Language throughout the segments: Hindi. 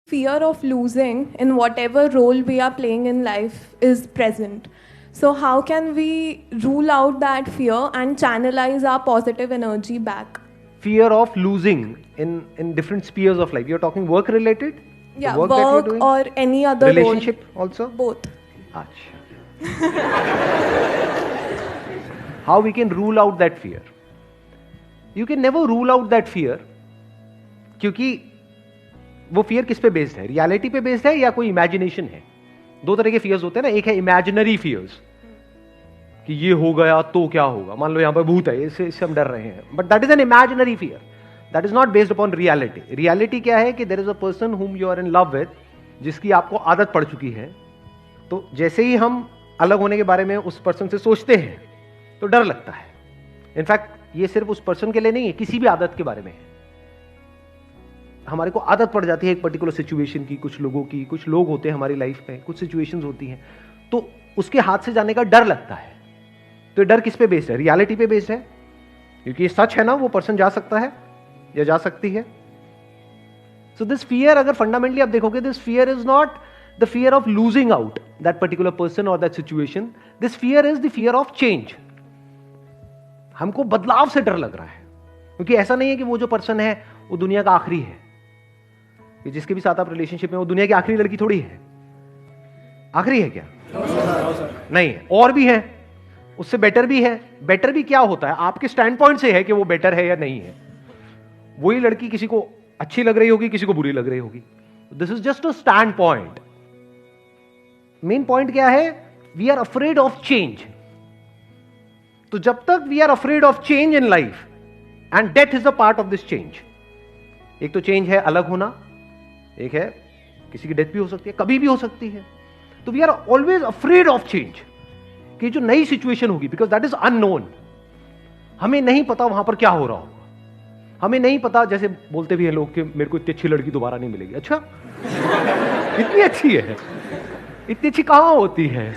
fear of losing in whatever role we are playing in life is present. So how can we rule out that fear and channelize our positive energy back? Fear of losing in different spheres of life. You're talking work related? Yeah, work that you're doing? Or any other relationship role. also? Both. Achha. How we can rule out that fear? You can never rule out that fear, क्योंकि वो फियर किस पे बेस्ड है? रियलिटी पे बेस्ड है या कोई इमेजिनेशन है? दो तरह के फियर्स होते हैं ना, एक है इमेजिनरी फियर्स कि ये हो गया तो क्या होगा, मान लो यहां पर भूत है, इससे हम डर रहे हैं, but that is an imaginary fear, that is not based upon reality. Reality क्या है कि there is a person whom you are in love with, जिसकी आपको आदत पड़ चुकी है, तो जैसे ही हम अलग होने के बारे में उस पर्सन से सोचते हैं तो डर लगता है. इनफैक्ट ये सिर्फ उस पर्सन के लिए नहीं है, किसी भी आदत के बारे में है. हमारे को आदत पड़ जाती है एक पर्टिकुलर सिचुएशन की, कुछ लोगों की, कुछ लोग होते हैं हमारी लाइफ में, कुछ सिचुएशंस होती हैं, तो उसके हाथ से जाने का डर लगता है. तो डर किस पे बेस्ड है? रियलिटी पे बेस्ड है, क्योंकि ये सच है ना, वो पर्सन जा सकता है या जा सकती है. सो दिस फियर, अगर फंडामेंटली आप देखोगे, this fear is not the fear of losing out that particular person और that situation. This fear is the fear of change. हमको बदलाव से डर लग रहा है, क्योंकि ऐसा नहीं है कि वो जो पर्सन है वो दुनिया का आखिरी है, कि जिसके भी साथ आप रिलेशनशिप में, वो दुनिया की आखिरी लड़की थोड़ी है. आखिरी है क्या? नहीं है, और भी है, उससे बेटर भी है. बेटर भी क्या होता है? आपके स्टैंड पॉइंट से है कि वो बेटर है या नहीं है. वही लड़की किसी को अच्छी लग रही होगी, किसी को बुरी लग रही होगी. This is just a stand point. Main point क्या है? We are afraid of change. तो जब तक we are afraid of change in life, and death is a part of this change. एक तो चेंज है अलग होना, एक है किसी की डेथ भी हो सकती है, कभी भी हो सकती है. तो we are always afraid of change, कि जो नई सिचुएशन होगी, बिकॉज दैट इज अननोन. हमें नहीं पता वहां पर क्या हो रहा होगा, हमें नहीं पता. जैसे बोलते भी हैं लोग कि मेरे को इतनी अच्छी लड़की दोबारा नहीं मिलेगी. अच्छा, इतनी अच्छी है? इतनी अच्छी कहां होती है?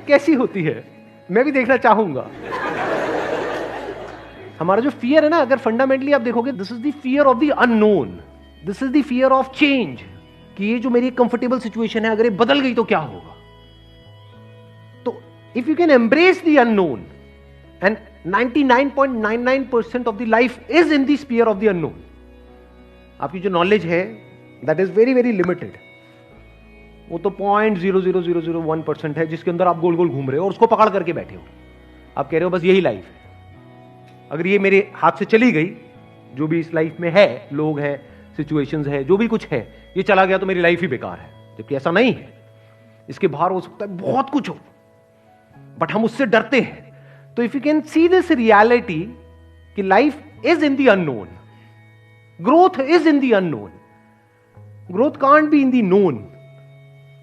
कैसी होती है? मैं भी देखना चाहूंगा. हमारा जो फियर है ना, अगर फंडामेंटली आप देखोगे, this is the fear of the unknown, this is the fear of change, कि ये जो मेरी कंफर्टेबल सिचुएशन है, अगर ये बदल गई तो क्या होगा. तो if you can embrace the unknown, and 99.99% of the life is in the sphere of the unknown. आपकी जो नॉलेज है that is very very limited. वो तो 0.00001% है, जिसके अंदर आप गोल गोल घूम रहे हो और उसको पकड़ करके बैठे हो. आप कह रहे हो बस यही लाइफ है. अगर ये मेरे हाथ से चली गई, जो भी इस लाइफ में है, लोग हैं, सिचुएशंस है, जो भी कुछ है, ये चला गया तो मेरी लाइफ ही बेकार है. जबकि ऐसा नहीं है. इसके बाहर हो सकता है बहुत कुछ हो, बट हम उससे डरते हैं. तो if you can see this reality कि life is in the unknown, growth is in the unknown, growth can't be in the known.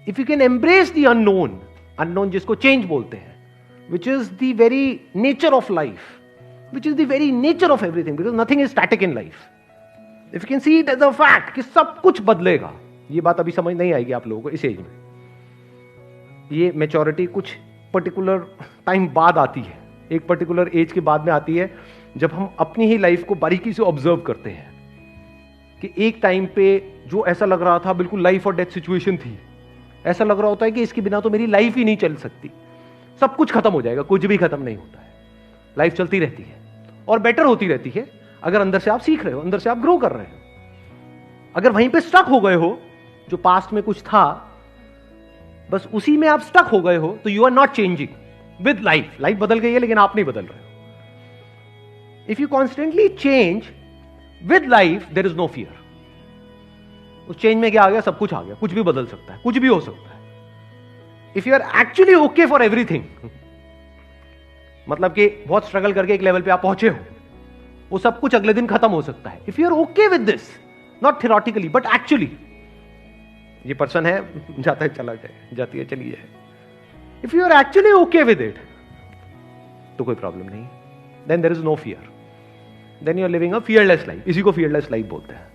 If you can embrace the unknown, unknown जिसको चेंज बोलते हैं, which is the very nature of life, which is the very nature of everything, because nothing is static in life. If you can see it as a fact कि सब कुछ बदलेगा. ये बात अभी समझ नहीं आएगी आप लोगों को इस एज में. ये मैच्योरिटी कुछ पर्टिकुलर टाइम बाद आती है, एक पर्टिकुलर एज के बाद में आती है, जब हम अपनी ही लाइफ को बारीकी से ऑब्जर्व करते हैं कि एक टाइम पे जो ऐसा लग रहा था बिल्कुल लाइफ और डेथ सिचुएशन थी, ऐसा लग रहा होता है कि इसके बिना तो मेरी लाइफ ही नहीं चल सकती. सब कुछ खत्म हो जाएगा. कुछ भी खत्म नहीं होता है. लाइफ चलती रहती है और बेटर होती रहती है, अगर अंदर से आप सीख रहे हो, अंदर से आप ग्रो कर रहे हो. अगर वहीं पे स्टक हो गए हो, जो पास्ट में कुछ था, बस उसी में आप स्टक हो गए हो, तो you are not changing with life. Life बदल गई है लेकिन आप नहीं बदल रहे हो. If you constantly change with life, there is no fear. उस चेंज में क्या आ गया? सब कुछ आ गया. कुछ भी बदल सकता है, कुछ भी हो सकता है. If you are actually okay for everything, मतलब कि बहुत स्ट्रगल करके एक लेवल पे आप पहुंचे हो, वो सब कुछ अगले दिन खत्म हो सकता है. If you are okay with this, not theoretically but actually, ये पर्सन है, जाता है चला जाए, जाती है चली जाए. If you are actually okay with it, तो कोई प्रॉब्लम नहीं. Then there is no fear. Then you are living a fearless life. इसी को फियरलेस लाइफ बोलते हैं.